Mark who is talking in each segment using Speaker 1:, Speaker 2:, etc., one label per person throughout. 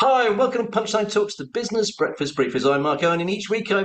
Speaker 1: Hi, and welcome to Punchline Talks, the business breakfast briefers. I'm Mark Owen, and each week I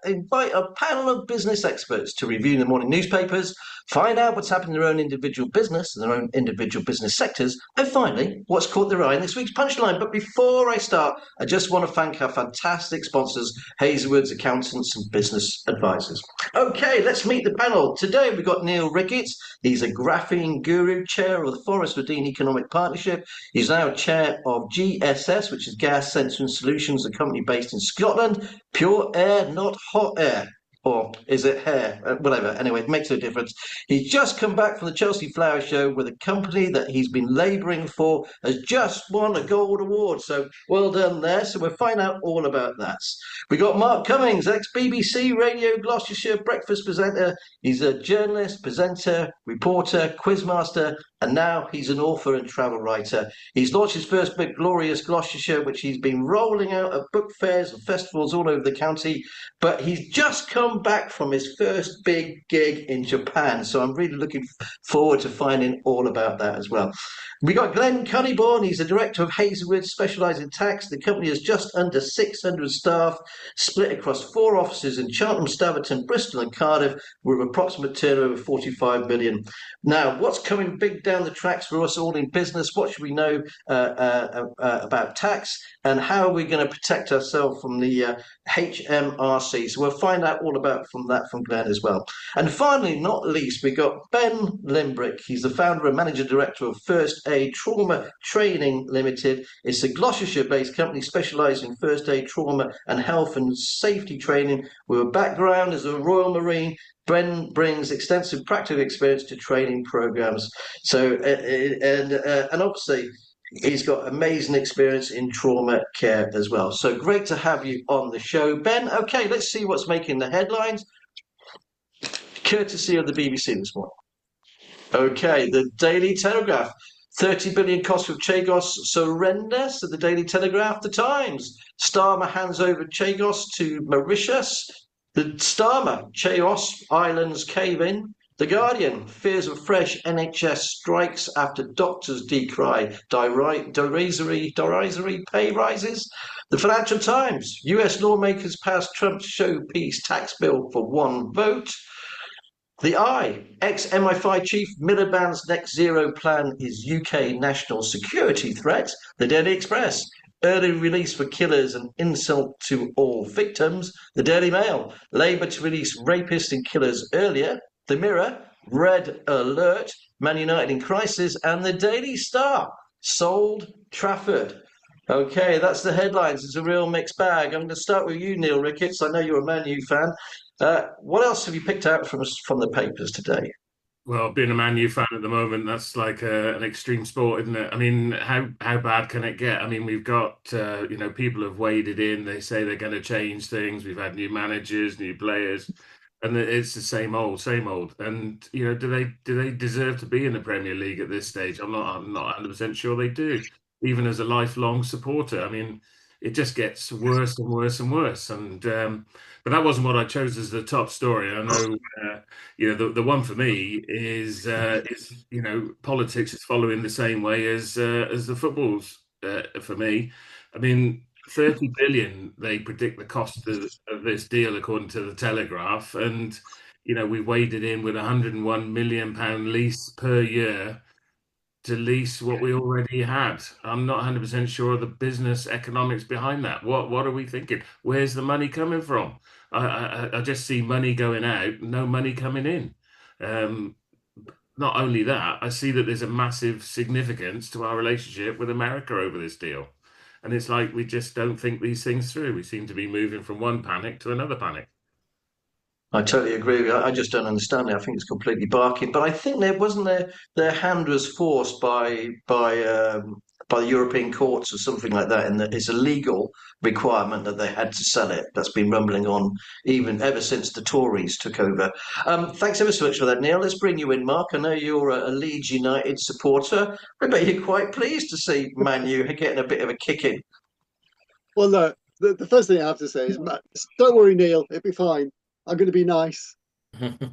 Speaker 1: invite a panel of business experts to review the morning newspapers, find out what's happened in their own individual business and their own individual business sectors, and finally, what's caught their eye in this week's Punchline. But before I start, I just want to thank our fantastic sponsors, Hazelwood's Accountants and Business Advisors. Okay, let's meet the panel. Today we've got Neill Ricketts. He's a graphene guru, chair of the Forest Verdine Economic Partnership. He's now chair of GSS, which is Gas Sensing Solutions, a company based in Scotland. Pure air, not hot air. Or is it hair? Whatever. Anyway, it makes no difference. He's just come back from the Chelsea Flower Show with a company that he's been labouring for, has just won a gold award. So well done there. So we'll find out all about that. We got Mark Cummings, ex-BBC Radio Gloucestershire breakfast presenter. He's a journalist, presenter, reporter, quizmaster, and now he's an author and travel writer. He's launched his first book, Glorious Gloucestershire, which he's been rolling out at book fairs and festivals all over the county. But he's just come back from his first big gig in Japan. So I'm really looking forward to finding all about that as well. We got Glenn Collingbourne. He's the director of Hazelwood, specialising in tax. The company has just under 600 staff, split across 4 offices in Cheltenham, Staverton, Bristol and Cardiff, with an approximate turnover of 45 million. Now, what's coming big down the tracks for us all in business? What should we know about tax? And how are we going to protect ourselves from the HMRC? So we'll find out all about from Glenn as well. And finally, not least, we got Ben Limbrick. He's the founder and managing director of First Aid Trauma Training Limited. It's a Gloucestershire-based company specialising in first aid, trauma and health and safety training with a background as a Royal Marine. Ben brings extensive practical experience to training programs. So, and obviously, he's got amazing experience in trauma care as well. So great to have you on the show, Ben. Okay, let's see what's making the headlines. Courtesy of the BBC this morning. Okay, the Daily Telegraph. 30 billion cost of Chagos surrender. So the Daily Telegraph. The Times. Starmer hands over Chagos to Mauritius. The Starmer. Chagos Islands cave in. The Guardian, fears of fresh NHS strikes after doctors decry derisory pay rises. The Financial Times, US lawmakers pass Trump's showpiece tax bill for 1 vote. The Eye, ex-MI5 chief Miliband's net zero plan is UK national security threat. The Daily Express, early release for killers an insult to all victims. The Daily Mail, Labour to release rapists and killers earlier. The Mirror, red alert, Man United in crisis, and the Daily Star, sold Trafford. Okay, that's the headlines. It's a real mixed bag. I'm going to start with you, Neill Ricketts. I know you're a Man U fan. What else have you picked out from the papers today?
Speaker 2: Well, being a Man U fan at the moment, that's like an extreme sport, isn't it? I mean, how bad can it get? I mean, we've got people have waded in. They say they're going to change things. We've had new managers, new players, and it's the same old, same old. And do they deserve to be in the Premier League at this stage? I'm not 100% sure they do. Even as a lifelong supporter, I mean, it just gets worse and worse and worse. And but that wasn't what I chose as the top story. I know, the one for me is politics is following the same way as the footballs for me. I mean, 30 billion they predict the cost of this deal according to the Telegraph, and we waded in with £101 million lease per year to lease what we already had. I'm not 100% sure of the business economics behind that. What are we thinking? Where's the money coming from? I just see money going out, no money coming in. Not only that, I see that there's a massive significance to our relationship with America over this deal. And it's like we just don't think these things through. We seem to be moving from one panic to another panic.
Speaker 1: I totally agree with you. I just don't understand it. I think it's completely barking. But I think their hand was forced by the European courts or something like that, and that it's a legal requirement that they had to sell it. That's been rumbling on even ever since the Tories took over. Thanks ever so much for that, Neil. Let's bring you in, Mark. I know you're a Leeds United supporter. I bet you're quite pleased to see Man U getting a bit of a kicking.
Speaker 3: Well, no, the first thing I have to say is, don't worry, Neil, it'll be fine. I'm going to be nice.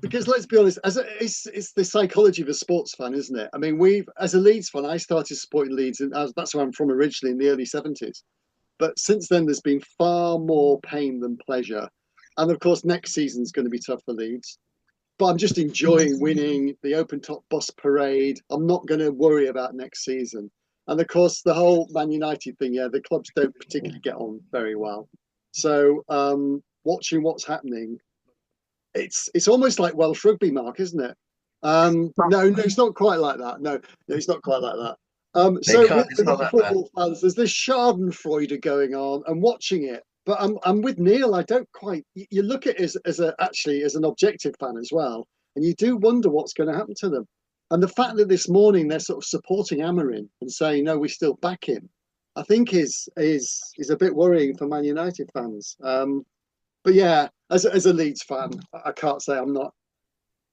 Speaker 3: Because let's be honest, it's the psychology of a sports fan, isn't it? I mean, as a Leeds fan, I started supporting Leeds, and that's where I'm from originally in the early 70s. But since then, there's been far more pain than pleasure. And of course, next season's going to be tough for Leeds. But I'm just enjoying winning the open top bus parade. I'm not going to worry about next season. And of course, the whole Man United thing, yeah, the clubs don't particularly get on very well. So watching what's happening, it's almost like Welsh rugby, Mark, isn't it? No, it's not quite like that. No, it's not quite like that. So with the football fans, there's this Schadenfreude going on and watching it. But I'm with Neil. I don't quite. You look at it as an objective fan as well, and you do wonder what's going to happen to them. And the fact that this morning they're sort of supporting Amorim and saying no, we still back him, I think is a bit worrying for Man United fans. But yeah, as a Leeds fan, I can't say I'm not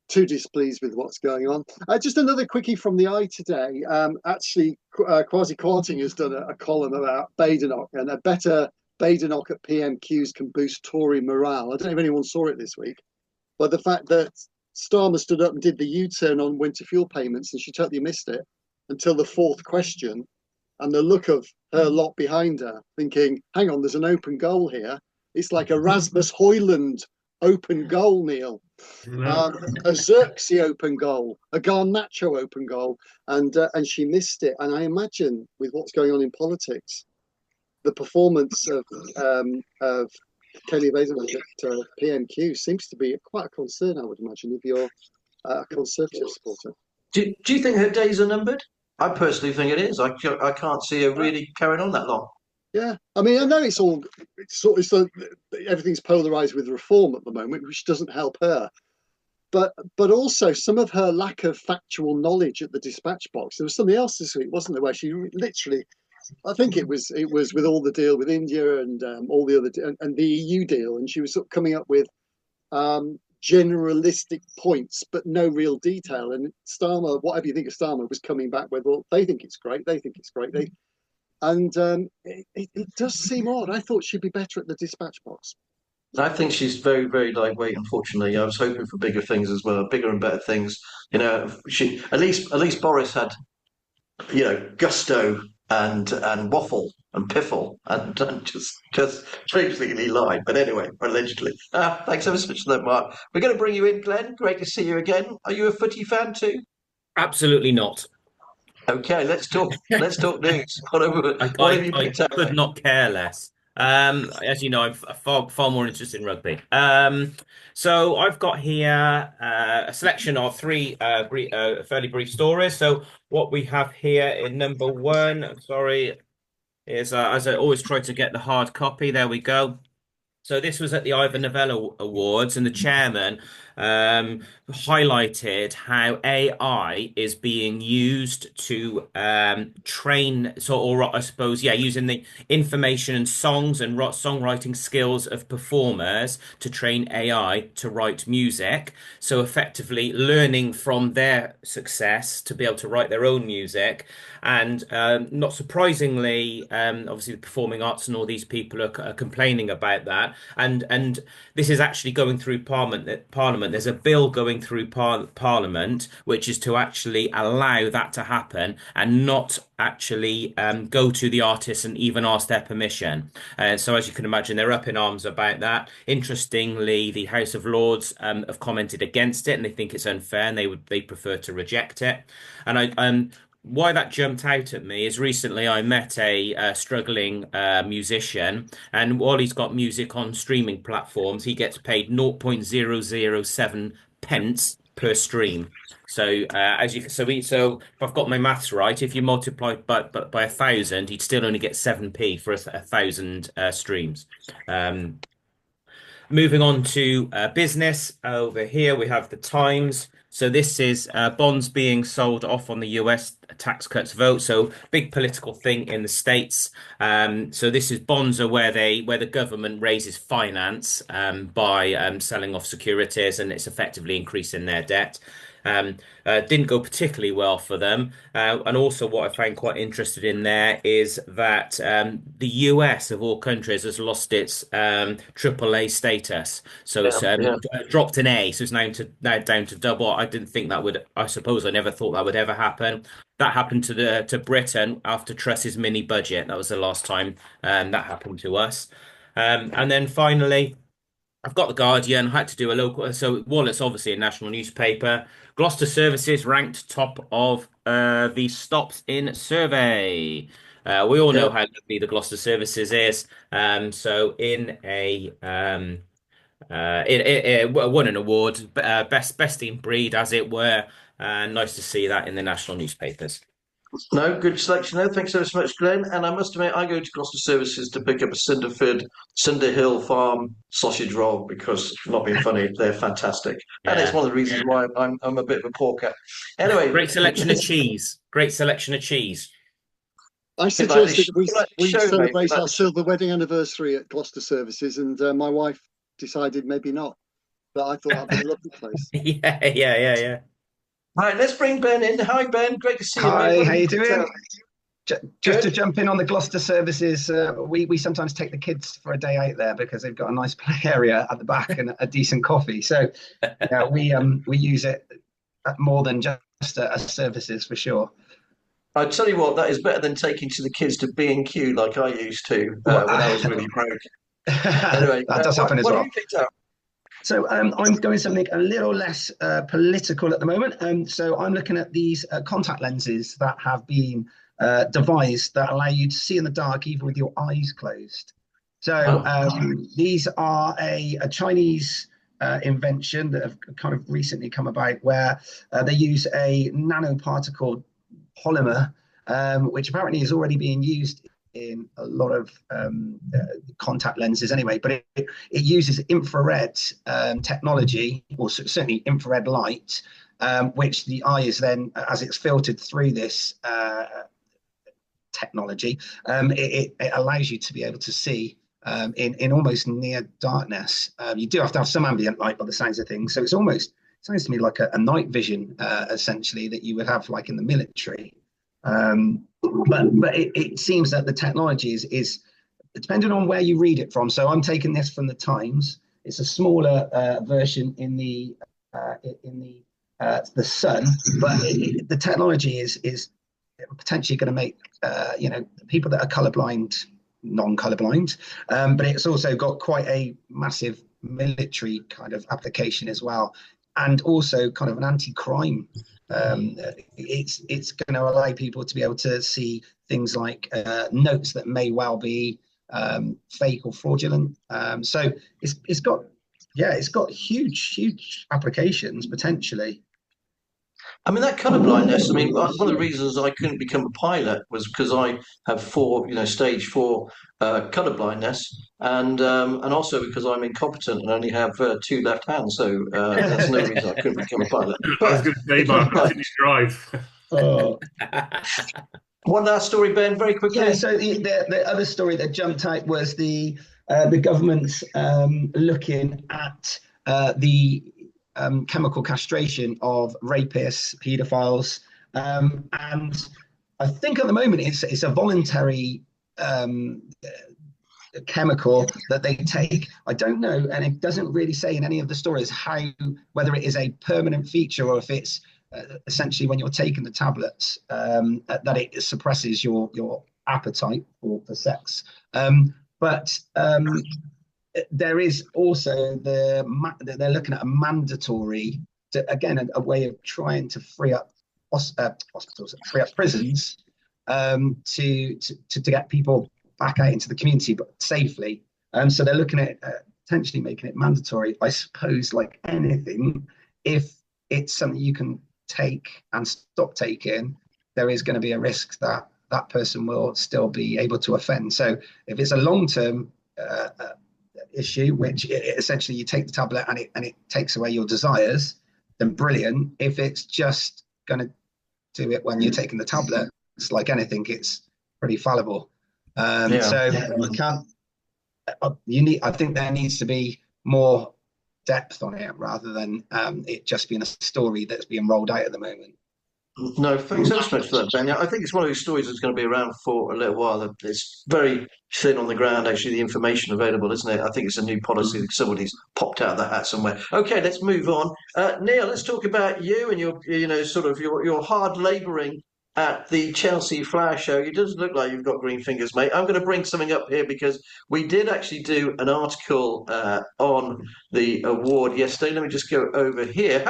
Speaker 3: too displeased with what's going on. Just another quickie from the Eye today. Actually, Kwasi Kwarteng has done a column about Badenoch, and a better Badenoch at PMQs can boost Tory morale. I don't know if anyone saw it this week, but the fact that Starmer stood up and did the U-turn on winter fuel payments, and she totally missed it until the fourth question, and the look of her lot behind her, thinking, hang on, there's an open goal here. It's like a Rasmus Højlund open goal, Neil. A Xerxes open goal, a Garnacho open goal, and she missed it. And I imagine with what's going on in politics, the performance of Kelly Badenoch at PMQ seems to be quite a concern, I would imagine, if you're a Conservative supporter.
Speaker 1: Do you think her days are numbered? I personally think it is. I can't see her really carrying on that long.
Speaker 3: Yeah, I mean, I know everything's polarized with reform at the moment, which doesn't help her. But also some of her lack of factual knowledge at the dispatch box. There was something else this week, wasn't there, where she literally, I think it was with all the deal with India and all the other and the EU deal, and she was sort of coming up with generalistic points, but no real detail. And Starmer, whatever you think of Starmer, was coming back with, well, they think it's great. And it does seem odd. I thought she'd be better at the dispatch box.
Speaker 1: I think she's very, very lightweight. Unfortunately, I was hoping for bigger things as well, bigger and better things. You know, she at least Boris had, you know, gusto and waffle and piffle and just basically lied. But anyway, allegedly. Thanks ever so much for that, Mark. We're going to bring you in, Glenn. Great to see you again. Are you a footy fan too?
Speaker 4: Absolutely not.
Speaker 1: Okay, let's talk news.
Speaker 4: I could not care less. As you know, I'm far more interested in rugby. So I've got here a selection of three fairly brief stories. So what we have here in number one, is as I always try to get the hard copy. There we go. So this was at the Ivor Novello Awards, and the chairman highlighted how AI is being used to train, using the information and songs and songwriting skills of performers to train AI to write music. So effectively learning from their success to be able to write their own music. And not surprisingly, obviously the performing arts and all these people are complaining about that. And this is actually going through Parliament. There's a bill going through Parliament which is to actually allow that to happen and not actually go to the artists and even ask their permission. So as you can imagine, they're up in arms about that. Interestingly, the House of Lords have commented against it, and they think it's unfair, and they prefer to reject it. And why that jumped out at me is recently I met a struggling musician, and while he's got music on streaming platforms, he gets paid 0.007 pence per stream. So if I've got my maths right, if you multiply by 1,000, he'd still only get 7p for 1,000 streams. Moving on to business, over here we have the Times. So this is bonds being sold off on the US tax cuts vote. So big political thing in the States. So this is bonds are where the government raises finance by selling off securities, and it's effectively increasing their debt. Didn't go particularly well for them. And also, what I find quite interested in there is that the US, of all countries, has lost its AAA status. So it's dropped an A, so it's now down to double. I didn't think that would. I suppose I never thought that would ever happen. That happened to Britain after Truss's mini budget. That was the last time that happened to us. And then finally, I've got the Guardian. I had to do a local. So Wallace, obviously a national newspaper. Gloucester Services ranked top of the stops in survey. We all know how lovely the Gloucester Services is. So in a it won an award, best in breed, as it were. Nice to see that in the national newspapers.
Speaker 1: No, good selection there. Thanks so much, Glenn. And I must admit, I go to Gloucester Services to pick up a Cinder Hill Farm sausage roll because, not being funny, they're fantastic. And it's one of the reasons why I'm a bit of a porker. Anyway.
Speaker 4: Great selection of cheese. Great selection of cheese.
Speaker 3: I suggested we celebrate our silver wedding anniversary at Gloucester Services, and my wife decided maybe not. But I thought that'd be a lovely place.
Speaker 4: Yeah.
Speaker 1: Right, let's bring Ben in. Hi, Ben. Great to see you.
Speaker 5: Hi, how you doing? Just to jump in on the Gloucester Services, we sometimes take the kids for a day out there because they've got a nice play area at the back and a decent coffee. So we use it more than just as services for sure.
Speaker 1: I tell you what, that is better than taking to the kids to B&Q like I used to when I was really broke. Anyway,
Speaker 5: that does happen as well.
Speaker 1: What have you picked up?
Speaker 5: So I'm going something a little less political at the moment. So I'm looking at these contact lenses that have been devised that allow you to see in the dark even with your eyes closed. So these are a Chinese invention that have kind of recently come about where they use a nanoparticle polymer, which apparently is already being used in a lot of contact lenses anyway, but it uses infrared technology, or certainly infrared light, which the eye is then, as it's filtered through this technology, it allows you to be able to see in almost near darkness. You do have to have some ambient light by the sounds of things, so sounds to me like a night vision essentially that you would have like in the military. But it seems that the technology is depending on where you read it from. So I'm taking this from the Times. It's a smaller version in the Sun, but the technology is potentially going to make people that are colorblind non-colorblind, but it's also got quite a massive military kind of application as well, and also kind of an anti-crime. It's going to allow people to be able to see things like notes that may well be fake or fraudulent. So it's got huge applications potentially.
Speaker 1: I mean, that colour blindness, I mean, one of the reasons I couldn't become a pilot was because I have stage 4 colour blindness, and also because I'm incompetent and only have 2 left hands. So that's no reason I couldn't become a pilot.
Speaker 2: But, I was going to say, Mark, did you drive?
Speaker 1: One last story, Ben, very quickly.
Speaker 5: Yeah, so the other story that jumped out was the government's looking at the chemical castration of rapists, paedophiles, and I think at the moment it's a voluntary chemical that they take. I don't know, and it doesn't really say in any of the stories whether it is a permanent feature or if it's essentially when you're taking the tablets that it suppresses your appetite for sex. But there is also they're looking at a mandatory, a way of trying to free up hospitals, free up prisons, to get people back out into the community, but safely. So they're looking at potentially making it mandatory. I suppose, like anything, if it's something you can take and stop taking, there is going to be a risk that that person will still be able to offend. So if it's a long-term issue, which essentially you take the tablet and it takes away your desires, then brilliant. If it's just going to do it when you're taking the tablet, it's like anything, it's pretty fallible. So you can't. I think there needs to be more depth on it rather than it just being a story that's being rolled out at the moment.
Speaker 1: No, thanks so much for that, Ben. Yeah, I think it's one of those stories that's going to be around for a little while. It's very thin on the ground, actually, the information available, isn't it? I think it's a new policy that somebody's popped out of the hat somewhere. Okay, let's move on. Neill, let's talk about you and your, sort of your hard labouring at the Chelsea Flower Show. It doesn't look like you've got green fingers, mate. I'm going to bring something up here because we did actually do an article on the award yesterday. Let me just go over here.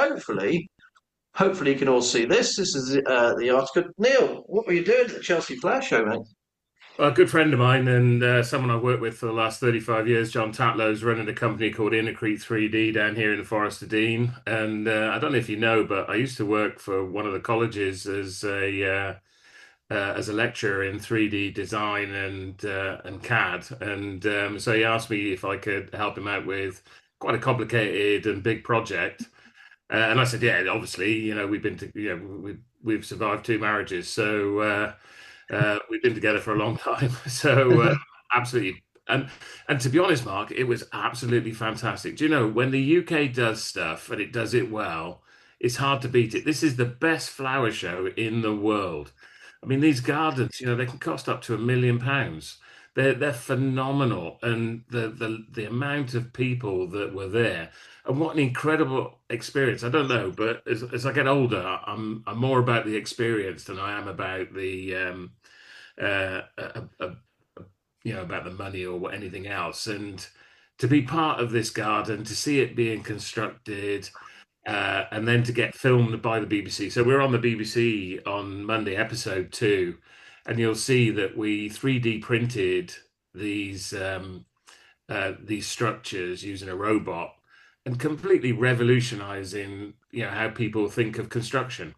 Speaker 1: Hopefully you can all see this. This is the article. Neill, what were you doing at the Chelsea Flower Show, mate?
Speaker 2: Well, a good friend of mine and someone I've worked with for the last 35 years, John Tatlow's running a company called Innercrete 3D down here in the Forest of Dean. And I don't know if you know, but I used to work for one of the colleges as a lecturer in 3D design and CAD. And so he asked me if I could help him out with quite a complicated and big project. And I said, yeah, obviously, we've survived 2 marriages, so we've been together for a long time. So absolutely, and to be honest, Mark, it was absolutely fantastic. Do you know, when the UK does stuff and it does it well, it's hard to beat it. This is the best flower show in the world. I mean, these gardens, they can cost up to £1 million. They're phenomenal, and the amount of people that were there, and what an incredible experience. I don't know, but as I get older, I'm more about the experience than I am about the about the money or anything else. And to be part of this garden, to see it being constructed, and then to get filmed by the BBC. So we're on the BBC on Monday, episode 2. And you'll see that we 3D printed these structures using a robot and completely revolutionizing, how people think of construction.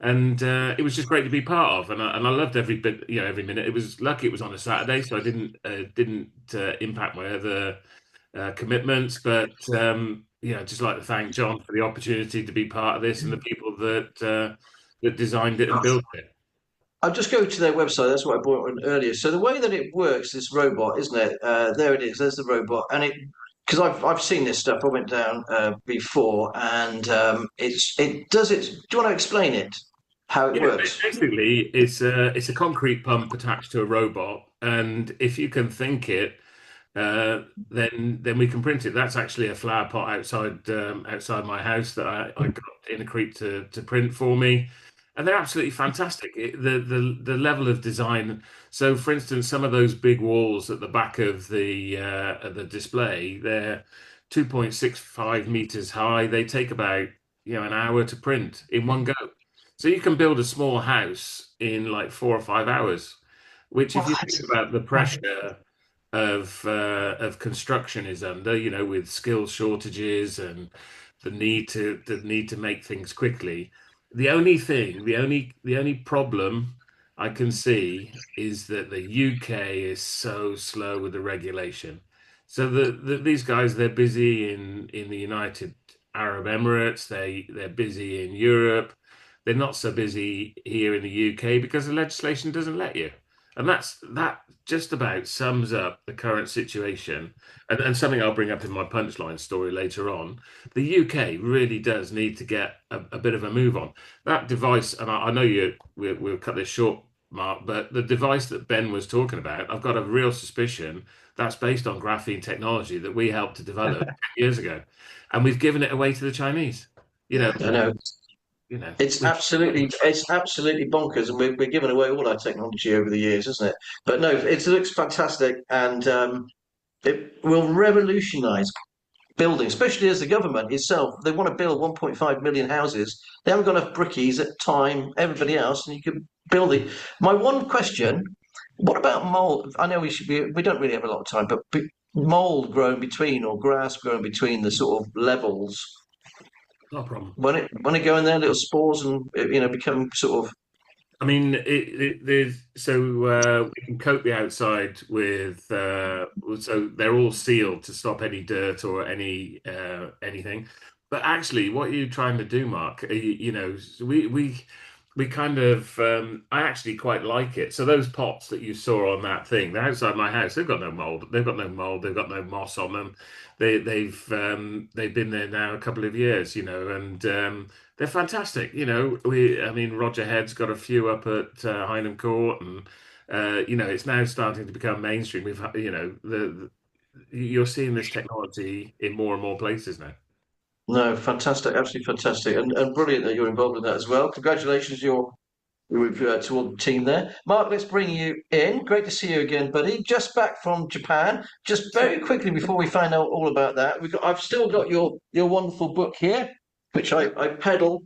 Speaker 2: And it was just great to be part of, and I loved every bit, every minute. It was lucky it was on a Saturday, so I didn't impact my other commitments. But I'd just like to thank John for the opportunity to be part of this and the people that designed it and built it.
Speaker 1: I'll just go to their website. That's what I brought on earlier. So the way that it works, this robot, isn't it? There it is. There's the robot, and because I've seen this stuff. I went down before, and it does it. Do you want to explain it? How it works?
Speaker 2: Basically, it's a concrete pump attached to a robot, and if you can think it, then we can print it. That's actually a flower pot outside my house that I got Innercrete to print for me. And they're absolutely fantastic. The level of design. So, for instance, some of those big walls at the back of the display, they're 2.65 meters high. They take about an hour to print in one go. So you can build a small house in like 4 or 5 hours. Which, if you think about the pressure of construction is under, with skills shortages and the need to make things quickly. The only problem I can see is that the UK is so slow with the regulation. So these guys, they're busy in the United Arab Emirates, they're busy in Europe. They're not so busy here in the UK because the legislation doesn't let you. And that just about sums up the current situation, and something I'll bring up in my Punchline story later on. The UK really does need to get a bit of a move on. That device, and I know we'll cut this short, Mark, but the device that Ben was talking about, I've got a real suspicion that's based on graphene technology that we helped to develop 10 years ago, and we've given it away to the Chinese.
Speaker 1: I know. It's absolutely bonkers, and we're giving away all our technology over the years, isn't it? But no, it looks fantastic, and it will revolutionise building, especially as the government itself. They want to build 1.5 million houses. They haven't got enough brickies at time. Everybody else, and you can build it. My one question: what about mold? I know we don't really have a lot of time, but mold growing between, or grass growing between the sort of levels.
Speaker 2: No problem.
Speaker 1: When it go in there, little spores and become sort of.
Speaker 2: I mean, we can coat the outside with so they're all sealed to stop any dirt or anything. But actually, what are you trying to do, Mark? we kind of I actually quite like it. So those pots that you saw on that thing, they're outside my house. They've got no mold. They've got no mold. They've got no moss on them. They've been there now a couple of years, and they're fantastic. I mean, Roger Head's got a few up at Hynham Court, and it's now starting to become mainstream. We've you're seeing this technology in more and more places now.
Speaker 1: No, fantastic, absolutely fantastic, and brilliant that you're involved in that as well. Congratulations, you're to all the team there. Mark, let's bring you in. Great to see you again, buddy. Just back from Japan. Just very quickly before we find out all about that, I've still got your wonderful book here, which I peddle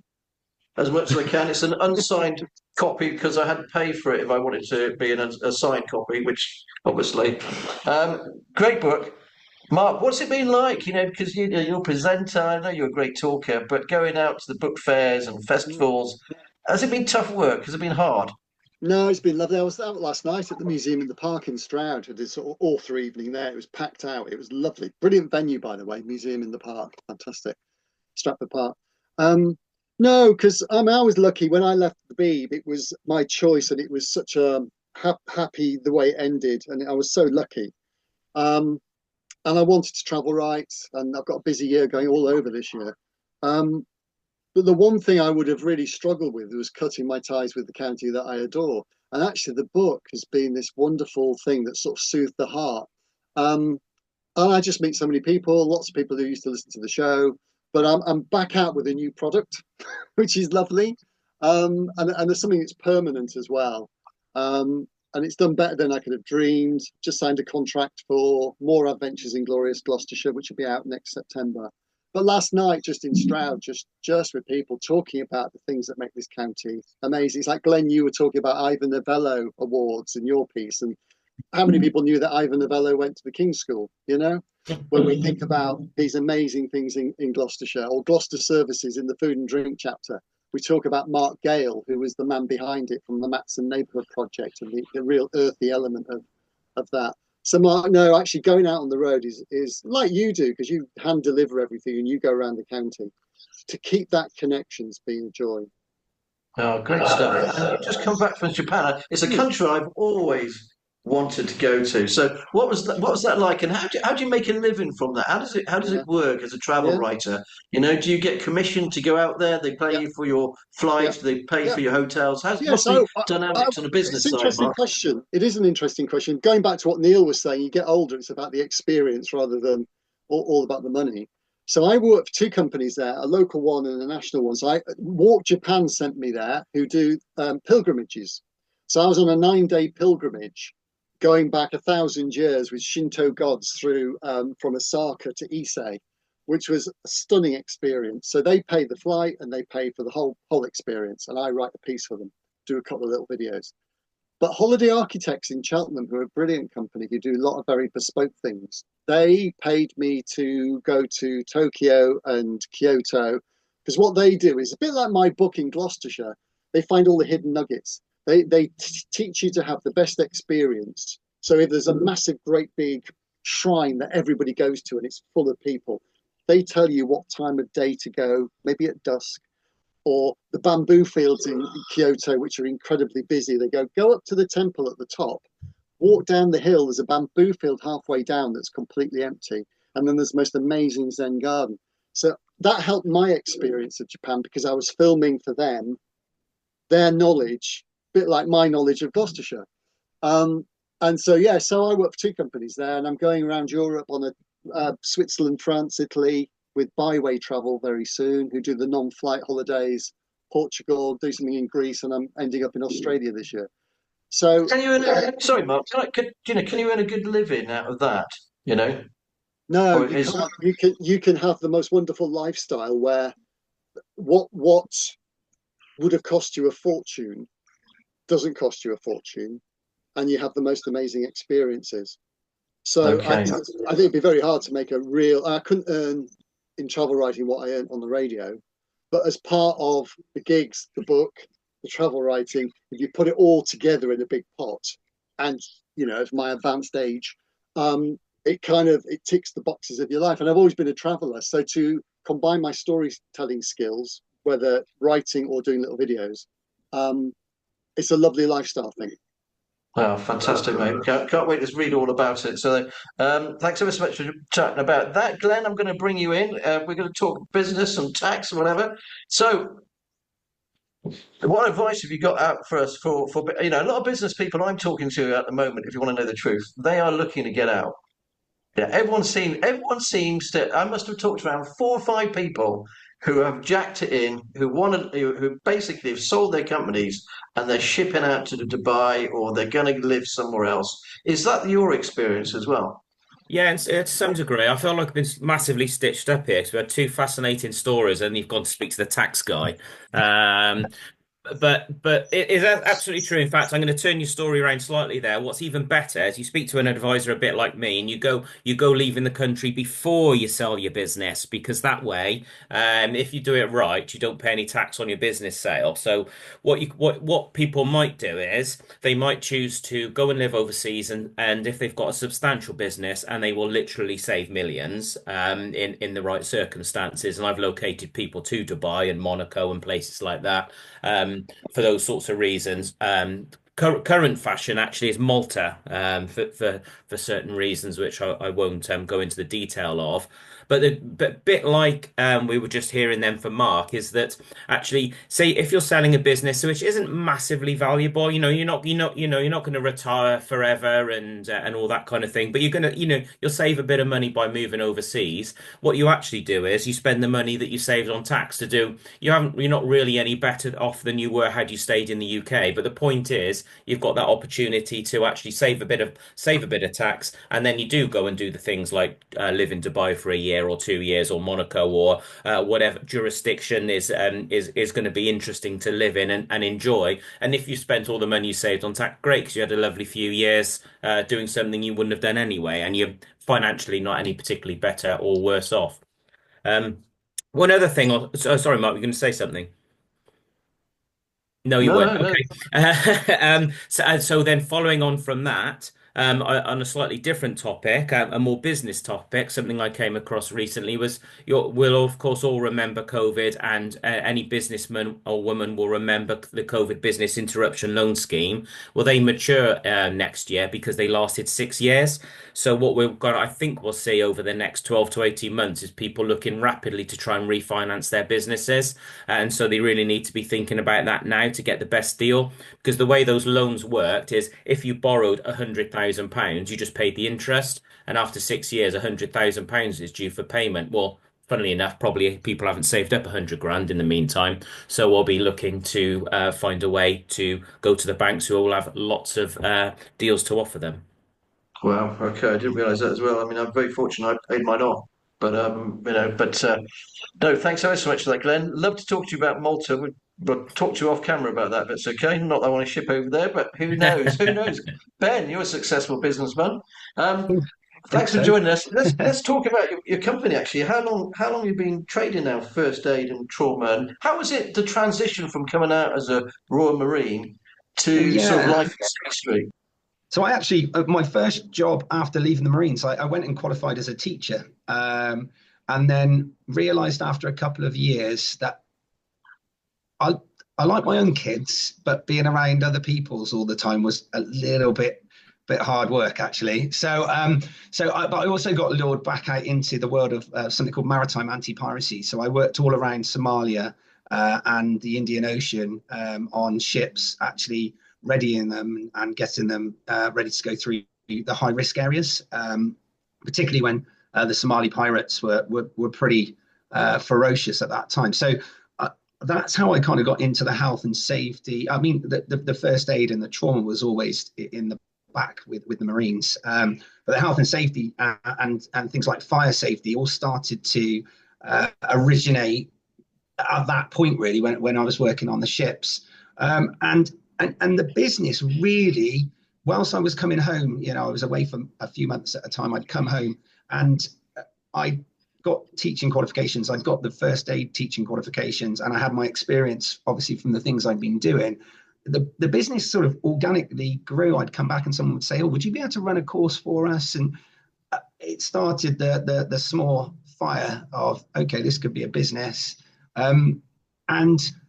Speaker 1: as much as I can. It's an unsigned copy because I had to pay for it if I wanted to be a signed copy, which obviously, great book. Mark, what's it been like? Because you're a presenter, I know you're a great talker, but going out to the book fairs and festivals, has it been tough work? Has it been hard?
Speaker 3: No, it's been lovely. I was out last night at the museum in the park in Stroud. I did sort of author evening there. It was packed out. It was lovely. Brilliant venue, by the way. Museum in the park. Fantastic. Stratford Park. No, because I was lucky when I left the Beeb. It was my choice, and it was such a happy the way it ended, and I was so lucky. And I wanted to travel right, and I've got a busy year going all over this year. But the one thing I would have really struggled with was cutting my ties with the county that I adore. And actually, the book has been this wonderful thing that sort of soothed the heart. And I just meet so many people, lots of people who used to listen to the show. But I'm back out with a new product, which is lovely. And there's something that's permanent as well. And it's done better than I could have dreamed. Just signed a contract for more adventures in Glorious Gloucestershire, which will be out next September. But last night, just in Stroud, just with people talking about the things that make this county amazing. It's like, Glenn, you were talking about Ivor Novello Awards in your piece, and how many people knew that Ivor Novello went to the King's School, when we think about these amazing things in Gloucestershire, or Gloucester Services in the food and drink chapter. We talk about Mark Gale, who was the man behind it from the Matson Neighbourhood Project, and the real earthy element of that. So, Mark, no, actually going out on the road is like you do, because you hand deliver everything and you go around the county. To keep that connection's been a joy.
Speaker 1: Oh, great stuff. And you've just come back from Japan. It's a country I've always wanted to go to. So what was that like, and how do you make a living from that? How does it work as a travel writer? Do you get commissioned to go out there? They pay you for your flights, they pay for your hotels. What's the dynamics on the business side, Mark?
Speaker 3: Question. It is an interesting question. Going back to what Neil was saying, you get older, it's about the experience rather than all about the money. So I worked for two companies there, a local one and a national one. So Walk Japan sent me there, who do pilgrimages. So I was on a 9-day pilgrimage going back 1,000 years with Shinto gods through from Osaka to Ise, which was a stunning experience. So they pay the flight and they pay for the whole experience, and I write a piece for them, do a couple of little videos. But Holiday Architects in Cheltenham, who are a brilliant company, who do a lot of very bespoke things, they paid me to go to Tokyo and Kyoto, because what they do is a bit like my book in Gloucestershire. They find all the hidden nuggets. They teach you to have the best experience. So if there's a massive, great big shrine that everybody goes to and it's full of people, they tell you what time of day to go, maybe at dusk. Or the bamboo fields in Kyoto, which are incredibly busy. They go up to the temple at the top, walk down the hill. There's a bamboo field halfway down that's completely empty. And then there's the most amazing Zen garden. So that helped my experience of Japan, because I was filming for them, their knowledge, a bit like my knowledge of Gloucestershire. And so I work for two companies there, and I'm going around Europe on a Switzerland, France, Italy, with byway travel very soon, who do the non-flight holidays, Portugal, do something in Greece, and I'm ending up in Australia this year. So
Speaker 1: can you earn sorry, Mark, can you earn a good living out of that?
Speaker 3: No, you can have the most wonderful lifestyle where what would have cost you a fortune doesn't cost you a fortune, and you have the most amazing experiences. So I think it'd be very hard to make I couldn't earn in travel writing what I earned on the radio, but as part of the gigs, the book, the travel writing, if you put it all together in a big pot, and at my advanced age, it ticks the boxes of your life. And I've always been a traveller, so to combine my storytelling skills, whether writing or doing little videos, It's a lovely lifestyle thing.
Speaker 1: Wow, fantastic, mate. Can't wait to read all about it. So, thanks ever so much for chatting about that. Glenn, I'm going to bring you in. We're going to talk business and tax and whatever. So, what advice have you got out for us for a lot of business people I'm talking to at the moment, if you want to know the truth, they are looking to get out. Yeah, everyone seems to. I must have talked to around 4 or 5 people who have jacked it in, who basically have sold their companies and they're shipping out to Dubai or they're going to live somewhere else. Is that your experience as well?
Speaker 4: Yeah, and to some degree, I feel like I've been massively stitched up here. So we had 2 fascinating stories, and you've gone to speak to the tax guy. But it is absolutely true. In fact, I'm going to turn your story around slightly there. What's even better is you speak to an advisor a bit like me, and you go leaving the country before you sell your business, because that way, if you do it right, you don't pay any tax on your business sale. So what people might do is they might choose to go and live overseas, and if they've got a substantial business, and they will literally save millions in the right circumstances. And I've located people to Dubai and Monaco and places like that. For those sorts of reasons. Current fashion actually is Malta for certain reasons, which I won't go into the detail of. But the bit like we were just hearing then from Mark is that actually, say if you're selling a business which isn't massively valuable, you're not going to retire forever and all that kind of thing, but you're going to you'll save a bit of money by moving overseas. What you actually do is you spend the money that you saved on tax to do. You're not really any better off than you were had you stayed in the UK. But the point is, you've got that opportunity to actually save a bit of tax, and then you do go and do the things like live in Dubai for a year or 2 years, or Monaco, or whatever jurisdiction is going to be interesting to live in and enjoy. And if you spent all the money you saved on tax, great, because you had a lovely few years doing something you wouldn't have done anyway, and you're financially not any particularly better or worse off. One other thing, sorry, Mark, you're going to say something. No, you
Speaker 1: No,
Speaker 4: weren't.
Speaker 1: no, no.
Speaker 4: Okay. So then following on from that, on a slightly different topic, a more business topic, something I came across recently was we'll of course all remember COVID, and any businessman or woman will remember the COVID business interruption loan scheme. Well, they mature next year because they lasted 6 years. So what I think we'll see over the next 12 to 18 months is people looking rapidly to try and refinance their businesses. And so they really need to be thinking about that now to get the best deal. Because the way those loans worked is if you borrowed £100,000, you just paid the interest. And after 6 years, £100,000 is due for payment. Well, funnily enough, probably people haven't saved up 100 grand in the meantime. So we'll be looking to find a way to go to the banks, who will have lots of deals to offer them.
Speaker 1: Wow. Okay, I didn't realise that as well. I mean, I'm very fortunate. I paid mine off, but no. Thanks so much for that, Glenn. Love to talk to you about Malta. We'll talk to you off camera about that. If it's okay. Not that I want to ship over there, but who knows? Who knows? Ben, you're a successful businessman. Thanks for joining us. Let's talk about your company. Actually, how long have you been trading now? First aid and trauma. And how was it the transition from coming out as a Royal Marine to sort of life in Sixth Street?
Speaker 5: So I actually, my first job after leaving the Marines, I went and qualified as a teacher, and then realised after a couple of years that I like my own kids, but being around other people's all the time was a little bit hard work, actually. But I also got lured back out into the world of something called maritime anti-piracy. So I worked all around Somalia and the Indian Ocean on ships, actually readying them and getting them ready to go through the high risk areas, particularly when the Somali pirates were pretty ferocious at that time. So that's how I kind of got into the health and safety. I mean, the first aid and the trauma was always in the back with the Marines, but the health and safety and things like fire safety all started to originate at that point, really, when I was working on the ships. And the business really, whilst I was coming home, I was away for a few months at a time, I'd come home and I got teaching qualifications. I'd got the first aid teaching qualifications, and I had my experience, obviously, from the things I'd been doing. The business sort of organically grew. I'd come back and someone would say, "Oh, would you be able to run a course for us?" And it started the small fire of, okay, this could be a business. And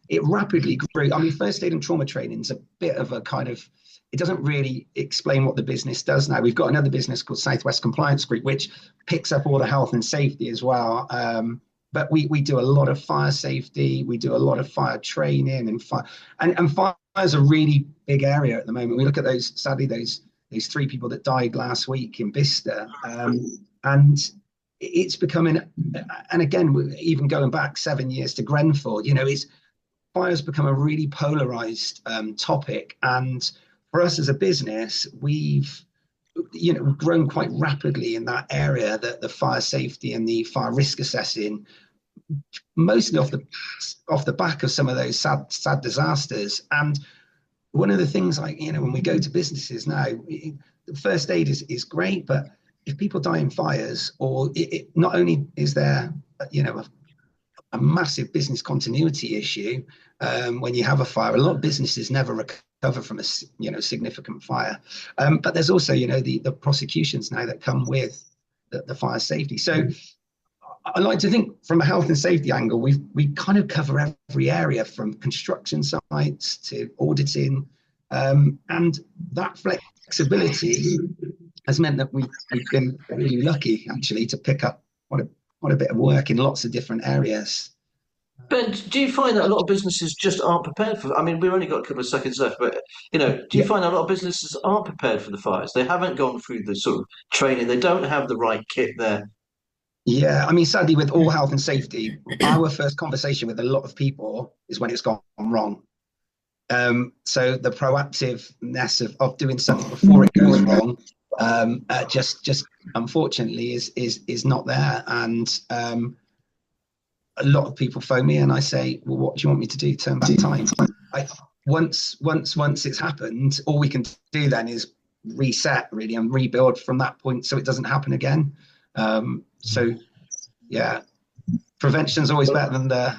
Speaker 5: it rapidly grew. I mean, first aid and trauma training is a bit of a kind of, it doesn't really explain what the business does now. We've got another business called Southwest Compliance Group, which picks up all the health and safety as well. But we do a lot of fire safety. We do a lot of fire training and fire, and fire is a really big area at the moment. We look at those, sadly, those 3 people that died last week in Bicester, and it's becoming, and again, even going back 7 years to Grenfell, you know, fire's become a really polarized topic. And for us as a business, we've, you know, grown quite rapidly in that area, that the fire safety and the fire risk assessing, mostly off the back of some of those sad disasters. And one of the things, like, you know, when we go to businesses now, the first aid is great, but if people die in fires, or it not only is there, you know, a massive business continuity issue when you have a fire. A lot of businesses never recover from a, you know, significant fire, but there's also, you know, the prosecutions now that come with the fire safety. So I like to think from a health and safety angle, we kind of cover every area, from construction sites to auditing, and that flexibility has meant that we've been really lucky, actually, to pick up quite a bit of work in lots of different areas.
Speaker 1: Ben, do you find that a lot of businesses just aren't prepared for? I mean, we've only got a couple of seconds left, but, you know, do you find a lot of businesses aren't prepared for the fires? They haven't gone through the sort of training. They don't have the right kit there.
Speaker 5: Yeah, I mean, sadly, with all health and safety, our first conversation with a lot of people is when it's gone wrong. So the proactiveness of doing something before it goes wrong, just unfortunately is not there. And a lot of people phone me and I say, well, what do you want me to do? Turn back time. Once it's happened, all we can do then is reset, really, and rebuild from that point, so it doesn't happen again. So yeah, prevention is always better than the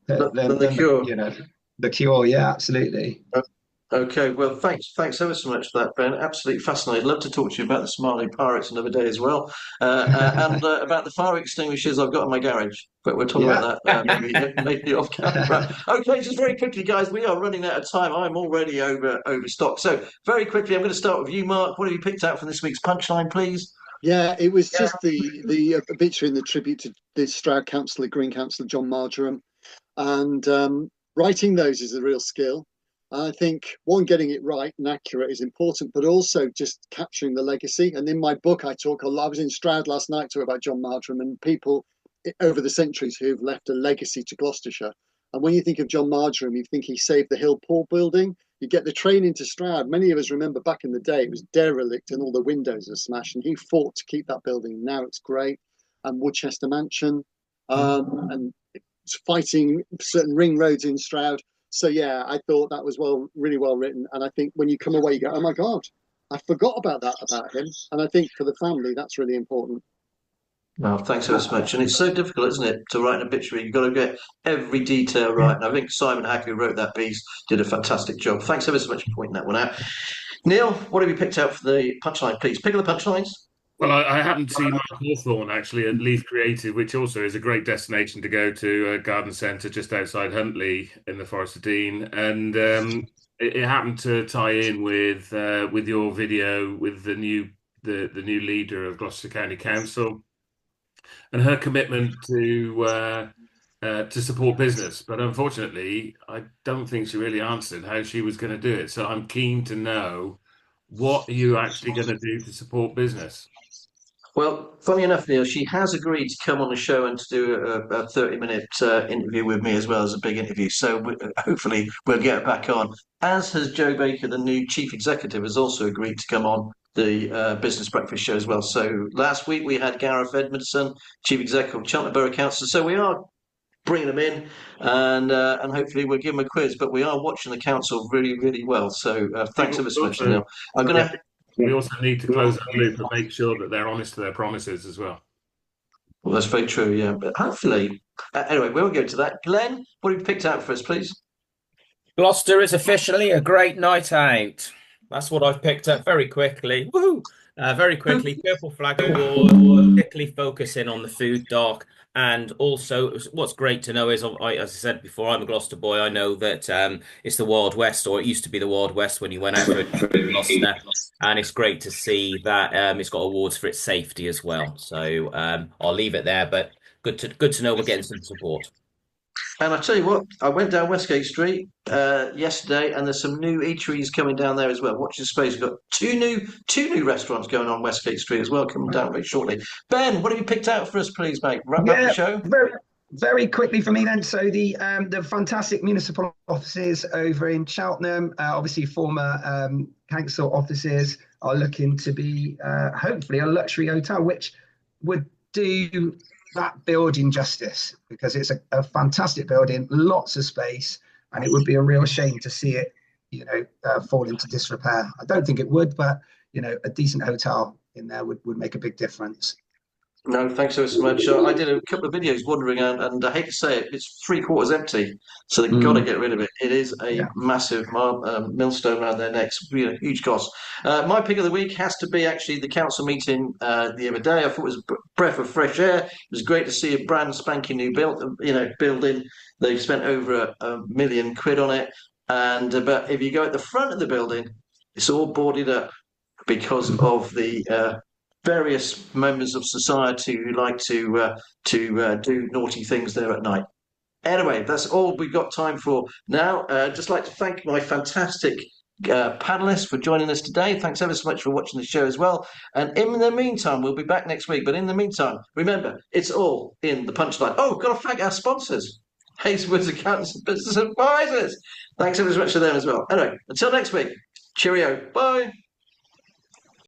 Speaker 5: than the cure. You know, the cure. Yeah, absolutely.
Speaker 1: Okay, well, thanks ever so much for that, Ben. Absolutely fascinating. I'd love to talk to you about the Smiling Pirates another day as well, and about the fire extinguishers I've got in my garage. But we'll talk about that maybe off camera. Okay, just very quickly, guys, we are running out of time. I'm already overstocked. So very quickly, I'm going to start with you, Mark. What have you picked out for this week's Punchline, please?
Speaker 3: Yeah, it was just the obituary and the tribute to the Stroud councillor, Green councillor John Marjoram, and writing those is a real skill. I think, one, getting it right and accurate is important, but also just capturing the legacy. And in my book, I talk a lot. I was in Stroud last night talking about John Marjoram and people over the centuries who've left a legacy to Gloucestershire. And when you think of John Marjoram, you think he saved the Hill Pool building. You get the train into Stroud. Many of us remember back in the day, it was derelict and all the windows are smashed. And he fought to keep that building. Now it's great. And Woodchester Mansion, and fighting certain ring roads in Stroud. So yeah, I thought that was really well written. And I think when you come away, you go, oh my God, I forgot about that about him. And I think for the family, that's really important.
Speaker 1: Well, thanks ever so much. And it's so difficult, isn't it, to write an obituary? You've got to get every detail right. And I think Simon Hack, who wrote that piece, did a fantastic job. Thanks ever so much for pointing that one out. Neil, what have you picked out for the punchline, please? Pick of the punchlines.
Speaker 2: Well, I happened to see Mark Hawthorne actually at Leith Creative, which also is a great destination to go to, a garden centre just outside Huntley in the Forest of Dean, and it happened to tie in with your video with the new leader of Gloucester County Council and her commitment to support business. But unfortunately, I don't think she really answered how she was going to do it. So I'm keen to know, what are you actually going to do to support business?
Speaker 1: Well, funny enough, Neil, she has agreed to come on the show and to do a 30-minute interview with me, as well as a big interview. So hopefully we'll get her back on. As has Joe Baker, the new chief executive, has also agreed to come on the Business Breakfast show as well. So last week we had Gareth Edmondson, chief executive of Cheltenham Borough Council. So we are bringing them in, and hopefully we'll give them a quiz. But we are watching the council really, really well. So thanks ever so much, Neil. I'm going to...
Speaker 2: We also need to close that loop and make sure that they're honest to their promises as well.
Speaker 1: Well, that's very true, yeah. But hopefully, anyway, we'll go to that. Glenn, what have you picked out for us, please?
Speaker 4: Gloucester is officially a great night out. That's what I've picked up very quickly. Woohoo! Very quickly, Purple Flag Award, particularly focusing on the food doc. And also, what's great to know is, as I said before, I'm a Gloucester boy. I know that it's the Wild West, or it used to be the Wild West when you went out for a trip in Gloucester. And it's great to see that it's got awards for its safety as well. So I'll leave it there, but good to know we're getting some support.
Speaker 1: And I tell you what, I went down Westgate Street yesterday, and there's some new eateries coming down there as well. Watch your space. We've got two new restaurants going on Westgate Street as well, coming down very shortly. Ben, what have you picked out for us, please, mate? Wrap up the show.
Speaker 5: Very quickly for me then. So the fantastic municipal offices over in Cheltenham, obviously former council offices, are looking to be hopefully a luxury hotel, which would do that building justice, because it's a fantastic building, lots of space, and it would be a real shame to see it, fall into disrepair. I don't think it would, but a decent hotel in there would make a big difference.
Speaker 1: No, thanks so much. I did a couple of videos wandering around, and I hate to say it, it's 3/4 empty. So they've got to get rid of it. It is a massive millstone around their necks, huge cost. My pick of the week has to be actually the council meeting the other day. I thought it was a breath of fresh air. It was great to see a brand spanking new building. They've spent over £1 million on it, and but if you go at the front of the building, it's all boarded up because of the various members of society who like to do naughty things there at night. Anyway, that's all we've got time for now. Just like to thank my fantastic panelists for joining us today. Thanks ever so much for watching the show as well. And in the meantime, we'll be back next week. But in the meantime, remember, it's all in the punchline. Oh, got to thank our sponsors, Hazewoods Accountants and Business Advisors. Thanks ever so much to them as well. Anyway, until next week, cheerio. Bye.